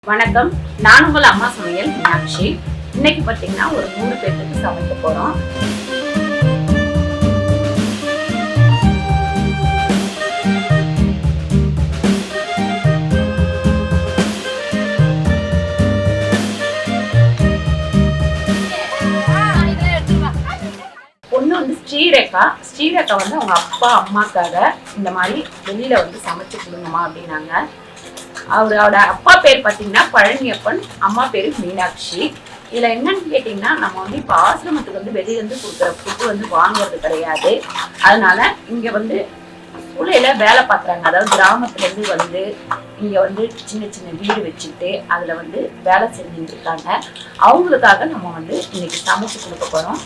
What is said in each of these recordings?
வணக்கம், நான் உங்கள் அம்மா சமையல் மீனாட்சி. இன்னைக்கு பார்த்தீங்கன்னா ஒரு 3 பேருக்கு சமைக்க போறோம். பொண்ணு வந்து ஸ்ரீரேகா வந்து அவங்க அப்பா அம்மாக்காக இந்த மாதிரி வெளியில வந்து சமைச்சு கொடுங்கம்மா அப்படின்னாங்க. அவரோட அப்பா பேர் பார்த்தீங்கன்னா பழனியப்பன், அம்மா பேரு மீனாட்சி. இதுல என்னன்னு கேட்டீங்கன்னா, நம்ம வந்து இப்ப ஆசிரமத்துக்கு வந்து வெளியிலேருந்து கொடுக்குற ஃபுட்டு வந்து வாங்குறது கிடையாது. அதனால இங்க வந்து சூளையில வேலை பார்க்குறாங்க. அதாவது கிராமத்துல இருந்து வந்து இங்க வந்து சின்ன சின்ன வீடு வச்சுட்டு அதுல வந்து வேலை செஞ்சுட்டு இருக்காங்க. அவங்களுக்காக நம்ம வந்து இன்னைக்கு சமைச்சு கொடுக்க போறோம்.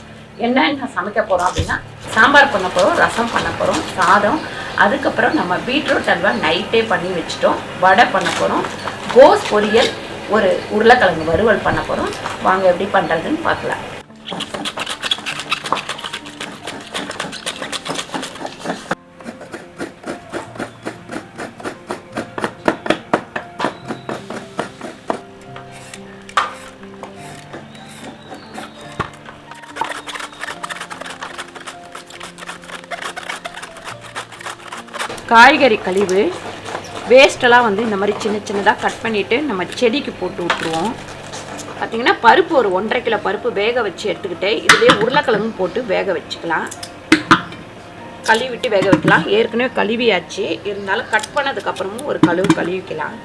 என்ன சமைக்க போறோம் அப்படின்னா, சாம்பார் பண்ண போறோம், ரசம் பண்ண போறோம், சாதம், அதுக்கப்புறம் நம்ம பீட்ரூட் அல்வா நைட்டே பண்ணி வச்சுட்டோம், வடை பண்ண போறோம், கோஸ் பொரியல், ஒரு உருளைக்கிழங்கு வறுவல் பண்ண போறோம். வாங்க எப்படி பண்றதுன்னு பார்க்கலாம். காய்கறி கழிவு வேஸ்ட்டெல்லாம் வந்து இந்த மாதிரி சின்ன சின்னதாக கட் பண்ணிவிட்டு நம்ம செடிக்கு போட்டு விட்டுருவோம். பார்த்திங்கன்னா பருப்பு ஒரு 1.5 கிலோ பருப்பு வேக வச்சு எடுத்துக்கிட்டு இதுலேயே உருளைக்கிழங்கும் போட்டு வேக வச்சுக்கலாம். கழுவிட்டு வேக வைக்கலாம். ஏற்கனவே கழுவியாச்சு, இருந்தாலும் கட் பண்ணதுக்கப்புறமும் ஒரு கழுவிக்கலாம்.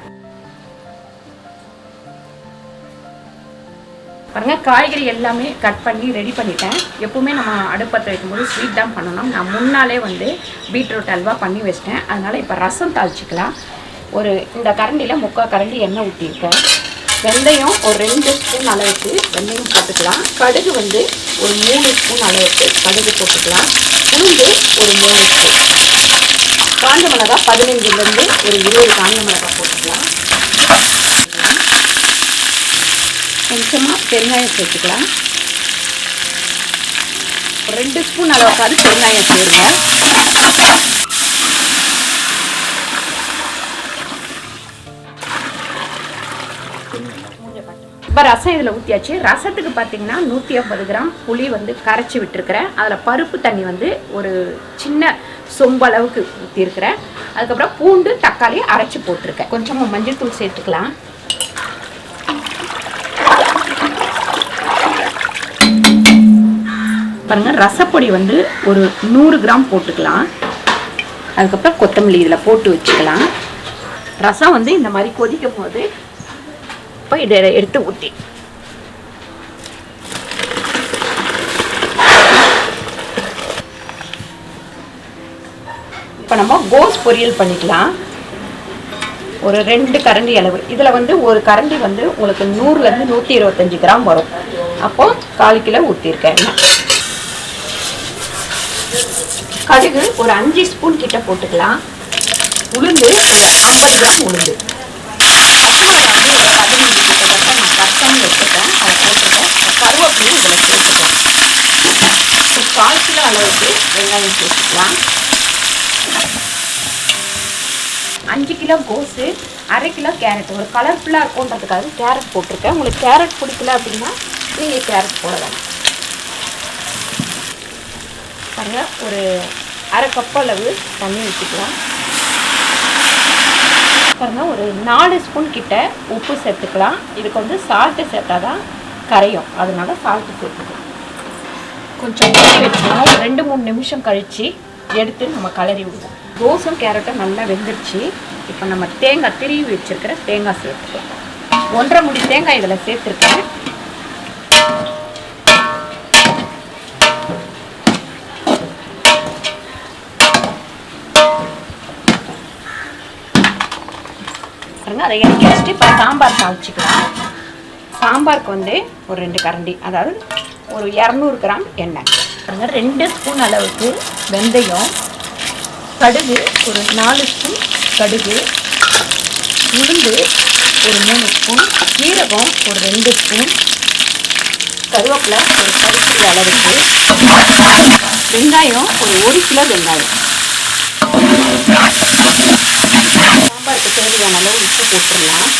பாருங்க, காய்கறி எல்லாமே கட் பண்ணி ரெடி பண்ணிட்டேன். எப்பவுமே நம்ம அடுப்பத்தை வைக்கும்போது ஸ்வீட் தான் பண்ணணும். நான் முன்னாலே வந்து பீட்ரூட் அல்வா பண்ணி வச்சிட்டேன். அதனால் இப்போ ரசம் தாளிச்சிக்கலாம். இந்த கரண்டியில் 3/4 கரண்டி எண்ணெய் ஊற்றிருக்கேன். வெந்தயம் ஒரு 2 ஸ்பூன் அளவுக்கு வெந்தயம் போட்டுக்கலாம். கடுகு வந்து ஒரு 3 ஸ்பூன் அளவுக்கு கடுகு போட்டுக்கலாம். உளுந்து ஒரு 3 ஸ்பூன், காஞ்ச மிளகா 15லேருந்து ஒரு 20 காஞ்ச மிளகா போட்டுக்கலாம். கொஞ்சமாக பெருங்காயம் சேர்த்துக்கலாம். 2 ஸ்பூன் அளவுக்காவது பெருங்காயம் சேருங்க. இப்போ ரசம் இதில் ஊற்றியாச்சு. ரசத்துக்கு பார்த்தீங்கன்னா 150 கிராம் புளி வந்து கரைச்சி விட்டுருக்கிறேன். அதில் பருப்பு தண்ணி வந்து ஒரு சின்ன சொம்பு அளவுக்கு ஊற்றிருக்கிறேன். அதுக்கப்புறம் பூண்டு தக்காளி அரைச்சி போட்டிருக்கேன். கொஞ்சமாக மஞ்சள் தூள் சேர்த்துக்கலாம். பாருங்க, ரசப்பொடி வந்து ஒரு 100 கிராம் போட்டுக்கலாம். அதுக்கப்புறம் கொத்தமல்லி இதில் போட்டு வச்சுக்கலாம். ரசம் வந்து இந்த மாதிரி கொதிக்கும் போது இப்போ இதை எடுத்து ஊற்றி இப்போ நம்ம கோஸ் பொரியல் பண்ணிக்கலாம். ஒரு 2 கரண்டி அளவு. இதில் வந்து ஒரு கரண்டி வந்து உங்களுக்கு 100லேருந்து 125 கிராம் வரும். அப்போ 1/4 கிலோ ஊற்றிருக்கேன். கடுகு ஒரு 5 ஸ்பூன் கிட்ட போட்டுக்கலாம். உளுந்து ஒரு 50 கிராம் உளுந்து. பச்சை மிளகா வந்து ஒரு 15 கிட்டத்தட்ட நான் கட் பண்ணி வச்சுருக்கேன், அதை போட்டுருக்கேன். கருவேப்பிலையும் இதில் சேர்த்துக்கலாம். ஒரு 1/4 கிலோ அளவுக்கு வெங்காயம் சேர்த்துக்கலாம். 5 கிலோ கோஸு, 1/2 கிலோ கேரட், ஒரு கலர்ஃபுல்லாக இருக்குன்றதுக்காக கேரட் போட்டிருக்கேன். உங்களுக்கு கேரட் பிடிக்கல அப்படின்னா நீங்கள் கேரட் போட வேணாம். பாருங்க, ஒரு 1/2 கப் அளவு தண்ணி ஊற்றிக்கலாம். பாருங்க, ஒரு 4 ஸ்பூன் கிட்ட உப்பு சேர்த்துக்கலாம். இதுக்கு வந்து சால்ட்டு சேர்த்தா தான் கரையும், அதனால சால்ட்டு சேர்த்துக்கலாம். கொஞ்சம் வச்சுக்கலாம். 2-3 நிமிஷம் கழித்து எடுத்து நம்ம கலரி விடுவோம். கோஸும் கேரட்டும் நல்லா வெந்துடுச்சு. இப்போ நம்ம தேங்காய் திருவி வச்சுருக்கிற தேங்காய் சேர்த்துக்கலாம். 1.5 முடி தேங்காய் இதில் சேர்த்துருக்கேன். அதை இறக்கி வச்சுட்டு இப்போ சாம்பார் தாளிச்சிக்கலாம். சாம்பாருக்கு வந்து ஒரு 2 கரண்டி, அதாவது ஒரு 200 கிராம் எண்ணெய். 2 ஸ்பூன் அளவுக்கு வெந்தயம், கடுகு ஒரு 4 ஸ்பூன் கடுகு, உளுந்து ஒரு 3 ஸ்பூன், சீரகம் ஒரு 2 ஸ்பூன், கருவேப்பிலை ஒரு 1 கிலோ அளவுக்கு, வெங்காயம் ஒரு 1 கிலோ வெங்காயம். சாம்பாருக்கு தேவையான அளவு உப்பு போட்டுடலாம்.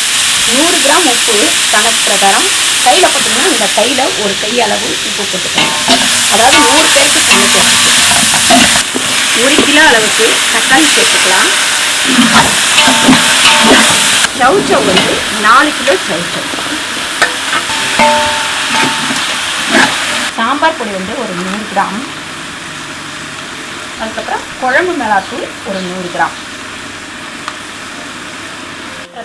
100 கிராம் உப்பு கணக்கு பிரகாரம். கையில் போட்டிங்கன்னா இந்த கையில் ஒரு கை அளவு உப்பு போட்டுக்கலாம். அதாவது 100 பேருக்கு சமைக்கலாம். 1 கிலோ அளவுக்கு தக்காளி சேர்த்துக்கலாம். சவுச்சவ் வந்து 4 கிலோ சவுச்சவ். சாம்பார் பொடி வந்து ஒரு 100 கிராம். அதுக்கப்புறம் குழம்பு மிளகாத்தூள் ஒரு 100 கிராம்.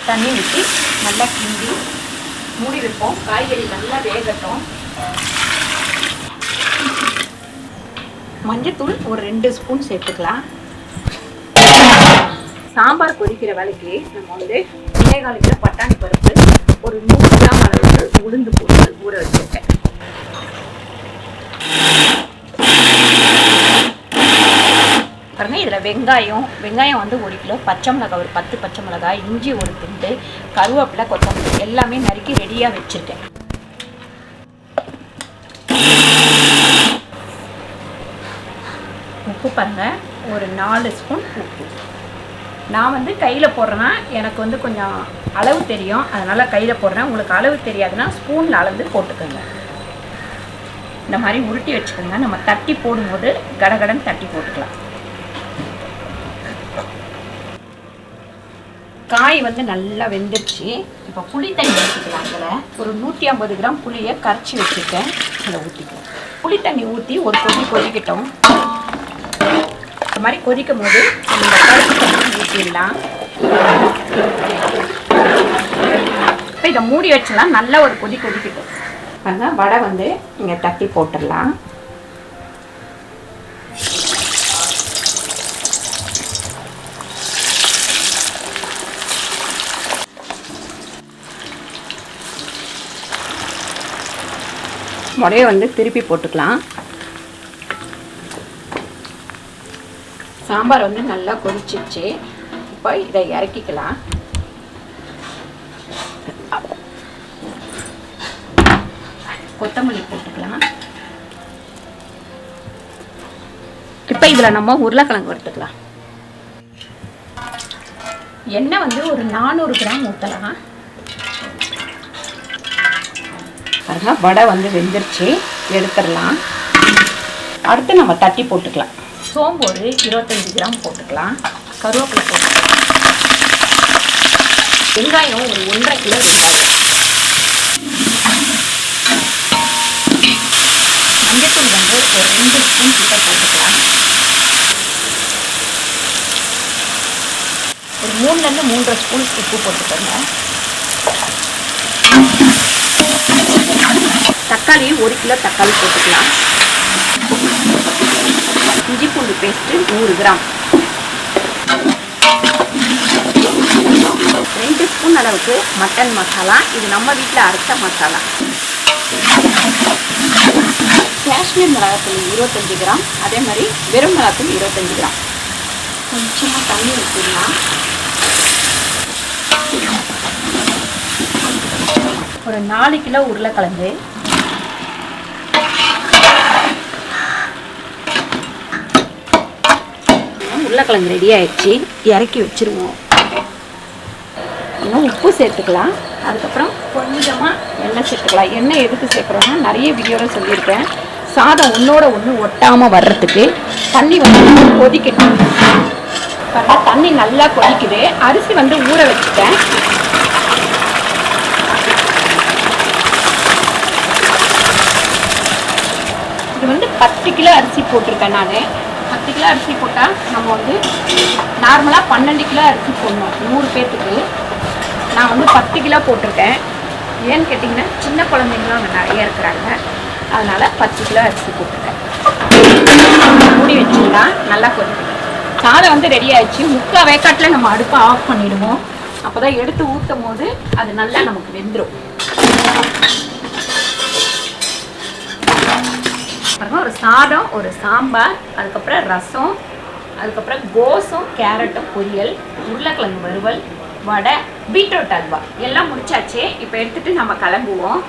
தண்ணி ஊற்றி நல்லா கிண்டி மூடி வைப்போம். காய்கறி நல்லா வேகட்டும். மஞ்சத்தூள் ஒரு 2 ஸ்பூன் சேர்த்துக்கலாம். சாம்பார் கொதிக்கிற வேலைக்கு நம்ம வந்து 1/4 கிலோ பட்டாணி பருப்பு, ஒரு 100 கிராம் அளவுக்கு உளுந்து போட்டு ஊற வச்சிருக்கேன். பாருங்க, இதில் வெங்காயம் வந்து 1 கிலோ, பச்சை மிளகாய் ஒரு 10 பச்சை மிளகாய், இஞ்சி ஒரு துண்டு, கருவேப்பிலை, கொத்தமல்லி எல்லாமே நறுக்கி ரெடியாக வச்சுருக்கேன். உப்பு பாருங்கள், ஒரு 4 ஸ்பூன் உப்பு. நான் வந்து கையில் போடுறேன்னா எனக்கு வந்து கொஞ்சம் அளவு தெரியும், அதனால் கையில் போடுறேன். உங்களுக்கு அளவு தெரியாதுன்னா ஸ்பூனில் அளந்து போட்டுக்கோங்க. இந்த மாதிரி உருட்டி வச்சுக்கோங்க. நம்ம தட்டி போடும்போது கடகடன்னு தட்டி போட்டுக்கலாம். காய் வந்து நல்லா வெந்துருச்சு. இப்போ புளி தண்ணி ஊற்றிக்கலாம். அதில் ஒரு 150 கிராம் புளியை கரைச்சி வச்சுருக்கேன். அதில் ஊற்றிக்கலாம். புளி தண்ணி ஊற்றி ஒரு கொதிக்கட்டும். இந்த மாதிரி கொதிக்கும் போது இந்த பருப்பு தண்ணி ஊற்றிடலாம். இப்போ இதை மூடி வச்சலாம். நல்லா ஒரு கொதிக்கட்டும். பாருங்க, வடை வந்து இங்கே தட்டி போட்டுடலாம். வடையை வந்து திருப்பி போட்டுக்கலாம். சாம்பார் வந்து நல்லா கொதிச்சிச்சு. இப்போ இதை இறக்கிக்கலாம். கொத்தமல்லி போட்டுக்கலாம். இப்போ இதில் நம்ம உருளைக்கிழங்கு வறுத்துக்கலாம். எண்ணெய் வந்து ஒரு 400 கிராம் ஊற்றலாம். பாருங்க, வடை வந்து வெந்துருச்சு. எடுத்துடலாம். அடுத்து நம்ம தட்டி போட்டுக்கலாம். சோம்பு ஒரு 25 கிராம் போட்டுக்கலாம். கருவேப்பிலை போட்டுக்கலாம். வெங்காயம் ஒரு 1.5 கிலோ. மஞ்சத்தூள் வந்து ஒரு 2 ஸ்பூன் கிட்ட போட்டுக்கலாம். ஒரு 3லேருந்து 3.5 ஸ்பூன் உப்பு போட்டுக்கோங்க. தக்காளி 1 கிலோ தக்காளி போட்டுக்கலாம். இஞ்சி பூண்டு பேஸ்ட்டு 100 கிராம். 2 ஸ்பூன் அளவுக்கு மட்டன் மசாலா. இது நம்ம வீட்டில் அரைச்ச மசாலா. காஷ்மீர் மிளகாத்தூள் 25 கிராம். அதே மாதிரி வெறும் மிளகாத்தூள் 25 கிராம். கொஞ்சமாக தண்ணி ஊற்றிடலாம். ஒரு 4 கிலோ உருளைக்கிழங்கு. உருளைக்கிழங்கு ரெடி ஆயிடுச்சு. இறக்கி வச்சுருவோம். இன்னும் உப்பு சேர்த்துக்கலாம். அதுக்கப்புறம் கொஞ்சமாக எண்ணெய் சேர்த்துக்கலாம். எண்ணெய் எதுக்கு சேர்க்குறோன்னா, நிறைய வீடியோவில் சொல்லியிருக்கேன், சாதம் ஒன்றோட ஒன்று ஒட்டாமல் வர்றதுக்கு. தண்ணி வந்து கொதிக்கட்டும். பாருங்க, தண்ணி நல்லா கொதிக்குது. அரிசி வந்து ஊற வச்சுட்டேன். இது வந்து 10 கிலோ அரிசி போட்டிருக்கேன். நான் 10 கிலோ அரிசி போட்டால் நம்ம வந்து நார்மலாக 12 கிலோ அரிசி போடணும் 100 பேர்த்துக்கு. நான் வந்து 10 கிலோ போட்டிருக்கேன். ஏன்னு கேட்டிங்கன்னா, சின்ன குழந்தைங்களும் அங்கே நிறைய இருக்கிறாங்க. அதனால் 10 கிலோ அரிசி போட்டிருக்கேன். மூடி வச்சுக்கலாம். நல்லா கொதிக்கும். சாதம் வந்து ரெடி ஆயிடுச்சு. 3/4 வேக்காட்டில் நம்ம அடுப்பை ஆஃப் பண்ணிவிடுவோம். அப்போ தான் எடுத்து ஊற்றும் போது அது நல்லா நமக்கு வெந்துடும். ஒரு சாதம், ஒரு சாம்பார், அதுக்கப்புறம் ரசம், அதுக்கப்புறம் கோஸும் கேரட்டும் பொரியல், உருளைக்கிழங்கு வறுவல், வடை, பீட்ரூட் அல்வா எல்லாம் முடிச்சாச்சு. இப்போ எடுத்துகிட்டு நம்ம கிளம்புவோம்.